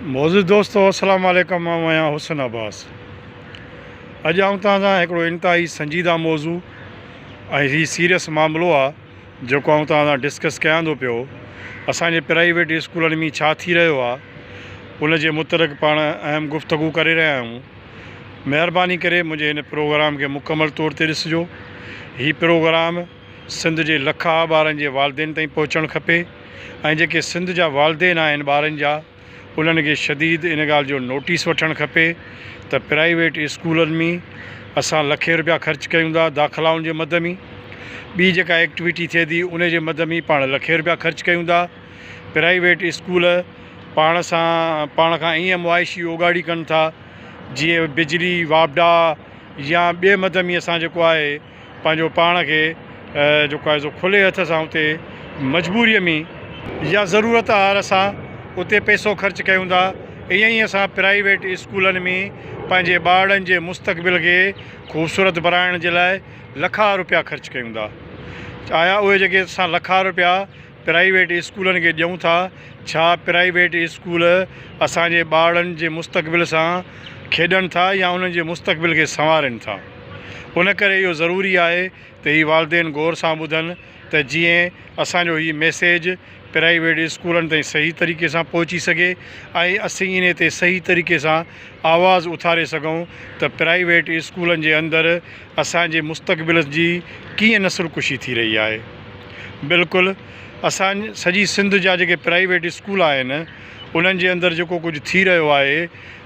मौजूद दोस्तों अस्सलाम वालेकुम। मां आहियां हुसन अब्बास। अॼु आऊं तव्हां सां हिकिड़ो इंतहाई संजीदा मौज़ू ऐं हीउ सीरियस मामिलो आहे जेको आऊं तव्हां सां डिस्कस कयां थो पियो। असांजे प्राइवेट स्कूलनि में छा थी रहियो आहे उन जे मुतलक़ पाण अहम गुफ़्तगू करे रहिया आहियूं। महिरबानी करे मुंहिंजे हिन प्रोग्राम खे मुकमल तौर ते ॾिसिजो। हीउ प्रोग्राम सिंध जे लखा ॿारनि जे वालदेन ताईं पहुचणु खपे ऐं जेके सिंध जा वालदेन आहिनि ॿारनि जा उन्हनि खे शदीद इन ॻाल्हि जो नोटिस वठणु खपे त प्राइवेट स्कूलनि में असां लखे रुपया ख़र्चु कयूं था दाख़िलाउनि जे मद में, ॿी जेका एक्टिविटी थिए थी उन जे मद में पाण लखे रुपया ख़र्चु कयूं था। प्राइवेट स्कूल पाण खां ईअं मुआइशी उगाड़ी कनि था जीअं बिजली वापडा या ॿिए मद में असां जेको आहे पंहिंजो पाण खे जेको आहे सो खुले हथ सां उते मजबूरीअ में या ज़रूरत हार असां उते पैसो ख़र्चु कयूं था। ईअं ई असां प्राइवेट स्कूलनि में पंहिंजे ॿारनि जे मुस्तक़बिल खे ख़ूबसूरत बणाइण जे लाइ लखा रुपया ख़र्चु कयूं था। आया उहे जेके असां लखा रुपया प्राइवेट स्कूलनि खे ॾियूं था, छा प्राइवेट स्कूल असांजे ॿारनि जे मुस्तक़बिल सां खेॾनि था या उन्हनि जे मुस्तक़बिल खे संवारनि था? उन करे इहो ज़रूरी आहे त हीअ वालदेन गौर सां ॿुधनि त जीअं असांजो हीउ मैसेज प्राइवेट स्कूलनि ताईं सही तरीक़े सां पहुची सघे ऐं असीं इन ते सही तरीक़े सां आवाज़ु उथारे सघूं त प्राइवेट स्कूलनि जे अंदरि असांजे मुस्तक़बिल जी कीअं नसलकुशी थी रही आहे। बिल्कुलु असां सॼी सिंध जा जेके प्राइवेट स्कूल आहिनि उन्हनि जे अंदरि जेको कुझु थी रहियो आहे,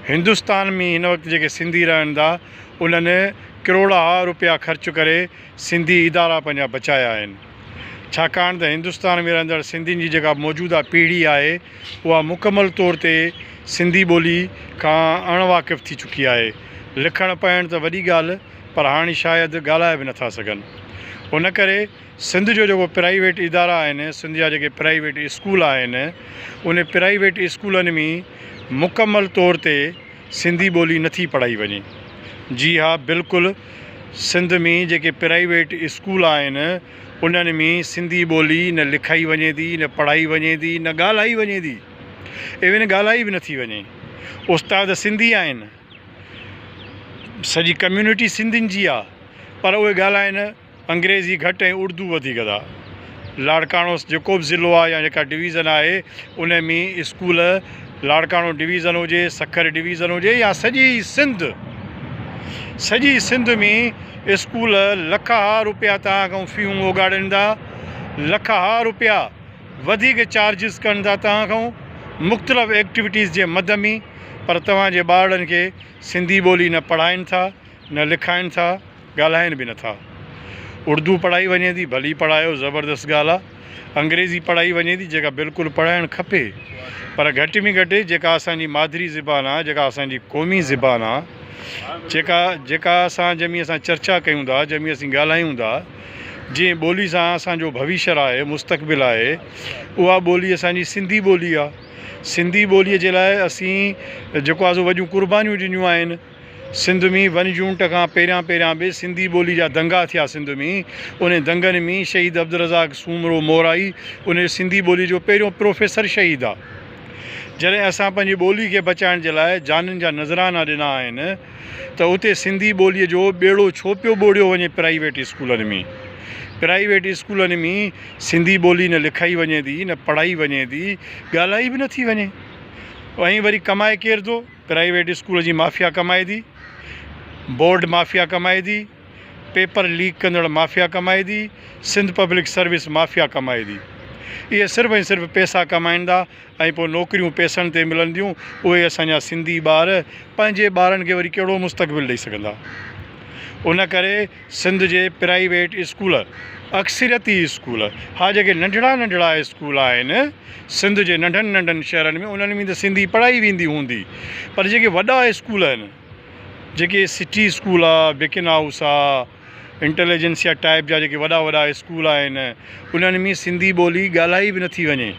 हिंदुस्तान में हिन वक़्तु जेके सिंधी रहनि था उन्हनि करोड़ा रुपया ख़र्चु करे सिंधी इदारा पंहिंजा बचाया आहिनि। छाकाणि त हिंदुस्तान में रहंदड़ सिंधियुनि जी जेका मौजूदा पीढ़ी आहे उहा मुकमल तौर ते सिंधी ॿोली खां अणवाक़िफ़ थी चुकी आहे। लिखणु पढ़णु त वॾी ॻाल्हि, पर हाणे शायदि ॻाल्हाए बि नथा सघनि। उन करे सिंध जो जेको प्राइवेट इदारा आहिनि, सिंध जा जेके प्राइवेट स्कूल आहिनि, उन प्राइवेट स्कूलनि में मुकमल तौर ते सिंधी ॿोली नथी पढ़ाई वञे। जी हा, बिल्कुलु सिंध में जेके प्राइवेट स्कूल आहिनि उन्हनि में सिंधी ॿोली न लिखाई वञे थी, न पढ़ाई वञे थी, न ॻाल्हाई वञे थी, इवन ॻाल्हाई बि नथी वञे। उस्ताद सिंधी आहिनि, सॼी कम्यूनिटी सिंधियुनि जी आहे, पर उहे ॻाल्हाइनि अंग्रेज़ी घटि ऐं उर्दू वधीक था। लाड़काणो जेको बि ज़िलो आहे या जेका डिवीज़न आहे उन में स्कूल लाड़काणो डिवीज़न हुजे, सखर डिवीज़न हुजे या सॼी सिंध में स्कूल लखा रुपया तव्हां खां फ़ियूं उगाड़नि था, लखा रुपया वधीक चार्जिस कनि था तव्हां खां मुख़्तलिफ़ एक्टिविटीज़ जे मद में, पर तव्हांजे ॿारनि खे सिंधी ॿोली न पढ़ाइनि था, न लिखाइनि था, ॻाल्हाइनि बि नथा। उर्दू पढ़ाई वञे थी, भली पढ़ायो, ज़बरदस्त ॻाल्हि आहे। अंग्रेज़ी पढ़ाई वञे थी, जेका बिल्कुलु पढ़ाइणु खपे, पर घटि में घटि जेका असांजी मादरी ज़बान आहे, जेका असांजी क़ौमी ज़बान आहे, जेका जंहिंमें असां चर्चा कयूं था, जंहिंमें असीं ॻाल्हायूं था, जंहिं ॿोली सां असांजो भविष्य आहे, मुस्तक़बिल आहे, उहा ॿोली असांजी सिंधी ॿोली आहे। सिंधी ॿोलीअ जे लाइ असीं जेको आहे सो वॾियूं क़ुर्बानियूं ॾिनियूं आहिनि। सिंध में 1 जून खां पहिरियां बि सिंधी ॿोली जा दंगा थिया सिंध में। उन दंगनि में शहीद अब्दुल रज़ाक सूमरो मोराई उन सिंधी ॿोली जो पहिरियों प्रोफेसर शहीद आहे। जॾहिं असां पंहिंजी ॿोली खे बचाइण जे लाइ जाननि जा नज़राना ॾिना आहिनि त उते सिंधी ॿोलीअ जो ॿेड़ो छो पियो ॿोड़ियो वञे? प्राइवेट स्कूलनि में सिंधी ॿोली न लिखाई वञे थी, न पढ़ाई वञे थी, ॻाल्हाई बि नथी वञे। ऐं वरी कमाए केरु थो? प्राइवेट स्कूल जी माफ़िया कमाए थी, बोर्ड माफ़िया कमाए थी, पेपर लीक कंदड़ माफ़िया कमाए थी, सिंध पब्लिक सर्विस माफ़िया कमाए थी। इहे सिर्फ़ु ऐं सिर्फ़ु पैसा कमाईंदा ऐं पोइ नौकिरियूं पैसनि ते मिलंदियूं। उहे असांजा सिंधी ॿार पंहिंजे ॿारनि खे वरी कहिड़ो मुस्तक़बिल ॾेई सघंदा? उन करे सिंध जे प्राइवेट स्कूल, अक्सरियती स्कूल, हा जेके नंढड़ा स्कूल आहिनि सिंध जे नंढनि शहरनि में, उन्हनि में त सिंधी पढ़ाई वेंदी हूंदी, पर जेके वॾा स्कूल आहिनि, जेके सिटी स्कूल आहे, बिकिन हाउस आहे, इंटेलिजेंसिया टाइप जा जेके वॾा स्कूल आहिनि, उन्हनि में सिंधी ॿोली ॻाल्हाई बि नथी वञे।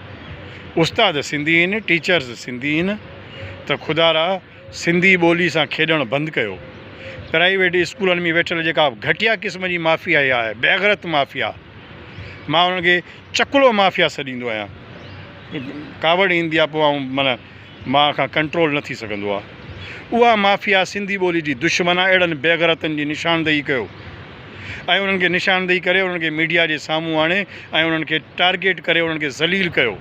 उस्ताद सिंधी आहिनि, टीचर्स सिंधी आहिनि, त ख़ुदा सिंधी ॿोली सां खेॾणु बंदि कयो। प्राइवेट स्कूलनि में वेठल जेका घटिया क़िस्म जी माफ़िया आहे, बेग़रत माफ़िया, मां उन्हनि खे चकुलो माफ़िया सॾींदो आहियां। कावड़ ईंदी आहे पोइ माना मां खां कंट्रोल न थी सघंदो आहे। उहा माफ़िया सिंधी ॿोली जी दुश्मन आहे। अहिड़नि बेग़रतनि जी निशानदेही कयो ऐं उन्हनि खे निशानदेही करे उन्हनि खे मीडिया जे साम्हूं आणे ऐं उन्हनि खे टारगेट करे उन्हनि खे ज़लील कयो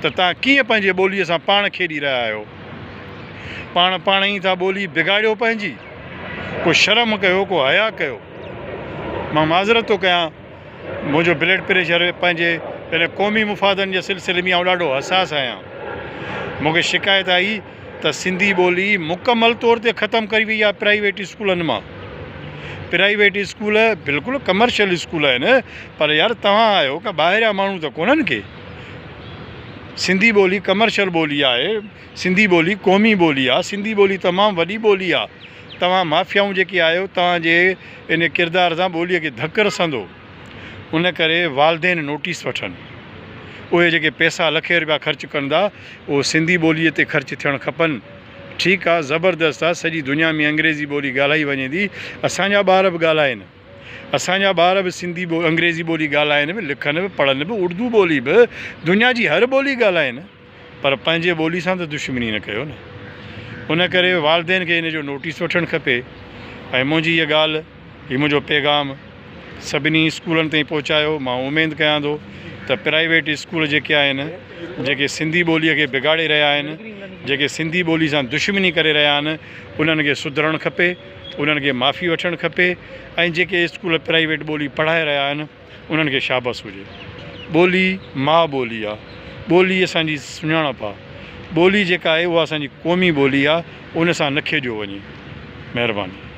त तव्हां कीअं पंहिंजे ॿोलीअ सां पाण खेॾी रहिया आहियो। पाण ई था ॿोली बिगाड़ियो पंहिंजी। को शर्म कयो, को हया कयो। मां माज़रत थो कयां, मुंहिंजो ब्लड प्रेशर पंहिंजे इन क़ौमी मुफ़ादनि जे सिलसिले में ॾाढो हसास आहियां। मूंखे शिकायत आई त सिंधी ॿोली मुकमल तौर ते ख़तमु करी वई आहे प्राइवेट स्कूलनि मां। प्राइवेट स्कूल बिल्कुलु कमर्शियल स्कूल आहिनि, पर यार तव्हां आहियो का ॿाहिरियां माण्हू त कोन्हनि के। सिंधी ॿोली कमर्शियल ॿोली आहे, सिंधी ॿोली क़ौमी ॿोली आहे, सिंधी ॿोली तमामु वॾी ॿोली आहे। तव्हां माफ़ियाऊं जेके आहियो, तव्हांजे इन किरदार सां ॿोलीअ खे धकु रसंदो। उन करे वालदेन नोटिस वठनि। उहे जेके पैसा लखे रुपया ख़र्चु कंदा उहो सिंधी ॿोलीअ ते ख़र्चु थियणु खपनि। ठीकु आहे, ज़बरदस्त आहे, सॼी दुनिया में अंग्रेज़ी ॿोली ॻाल्हाई वञे थी, असांजा ॿार बि ॻाल्हाइनि, असांजा ॿार बि सिंधी अंग्रेज़ी ॿोली ॻाल्हाइनि बि, लिखनि बि, पढ़नि बि, उर्दू ॿोली बि, दुनिया जी हर ॿोली ॻाल्हाइनि, पर पंहिंजे ॿोली सां त दुश्मनी न कयो न। उन करे वालदेन खे इन जो नोटिस वठणु खपे। ऐं मुंहिंजी इहा ॻाल्हि, हीउ मुंहिंजो पैगाम सभिनी स्कूलनि ताईं पहुचायो। मां उमेदु कयां थो त प्राइवेट स्कूल जेके आहिनि, जेके सिंधी ॿोलीअ खे बिगाड़े रहिया आहिनि, जेके सिंधी ॿोली सां दुश्मनी करे रहिया आहिनि, उन्हनि खे सुधरणु खपे, उन्हनि खे माफ़ी वठणु खपे। ऐं जेके स्कूल प्राइवेट ॿोली पढ़ाए रहिया आहिनि उन्हनि खे शाबाश हुजे। ॿोली मां ॿोली आहे, ॿोली असांजी सुञाणप आहे। ॿोली जेका आहे उहा असांजी क़ौमी ॿोली आहे, उन सां न खेॾियो वञे। महिरबानी।